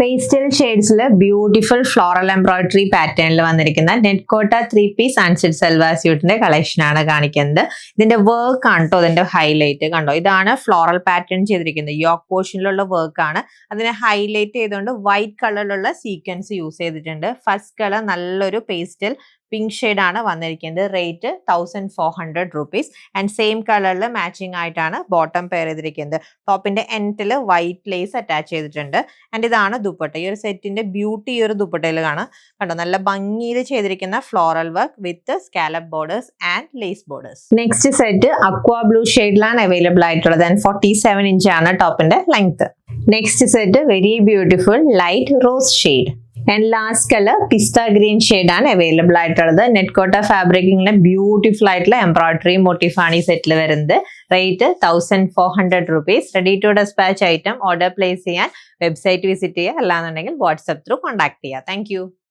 Pastel ഷെയ്ഡ്സിൽ beautiful floral embroidery പാറ്റേണിൽ വന്നിരിക്കുന്ന നെറ്റ്കോട്ട 3-പീസ് unstitch salwar സ്യൂട്ടിന്റെ collection ആണ് കാണിക്കുന്നത്. ഇതിന്റെ വർക്ക് ആണ് കേട്ടോ ഇതിന്റെ ഹൈലൈറ്റ്. കണ്ടോ, ഇതാണ് ഫ്ലോറൽ പാറ്റേൺ ചെയ്തിരിക്കുന്നത്. യോക്ക് പോർഷനിലുള്ള വർക്ക് ആണ്. അതിനെ ഹൈലൈറ്റ് ചെയ്തുകൊണ്ട് വൈറ്റ് കളറിലുള്ള സീക്വൻസ് യൂസ് ചെയ്തിട്ടുണ്ട്. ഫസ്റ്റ് കളർ നല്ലൊരു പേസ്റ്റൽ പിങ്ക് ഷെയ്ഡ് ആണ് വന്നിരിക്കുന്നത്. Rate 1400 rupees. ആൻഡ് സെയിം കളറിൽ മാച്ചിങ് ആയിട്ടാണ് ബോട്ടം പെയർ ചെയ്തിരിക്കുന്നത്. ടോപ്പിന്റെ എൻഡിൽ വൈറ്റ് ലേസ് അറ്റാച്ച് ചെയ്തിട്ടുണ്ട്. ആൻഡ് ഇതാണ് ദുപ്പട്ട. ഈ ഒരു സെറ്റിന്റെ ബ്യൂട്ടി ഈ ഒരു ദുപ്പട്ടയിൽ കാണാം. കണ്ടോ, നല്ല ഭംഗിയിൽ ചെയ്തിരിക്കുന്ന floral work with scallop borders and lace borders. Next set aqua blue ഷെയ്ഡിലാണ് അവൈലബിൾ ആയിട്ടുള്ളത്. ആൻഡ് 47 ഇഞ്ചാണ് ടോപ്പിന്റെ length. Next set very beautiful light rose shade. And last colour pista green shade ആണ് അവൈലബിൾ ആയിട്ടുള്ളത്. നെറ്റ്കോട്ട ഫാബ്രിക്കിങ്ങിലെ ബ്യൂട്ടിഫുൾ ആയിട്ടുള്ള എംബ്രോയിഡറി മോട്ടീഫാണ് ഈ സെറ്റിൽ വരുന്നത്. Rate 1400 rupees. Ready to despatch item order place ചെയ്യാൻ വെബ്സൈറ്റ് വിസിറ്റ് ചെയ്യുക, അല്ലാന്നുണ്ടെങ്കിൽ വാട്സ്ആപ്പ് ത്രൂ കോൺടാക്ട് ചെയ്യുക. താങ്ക്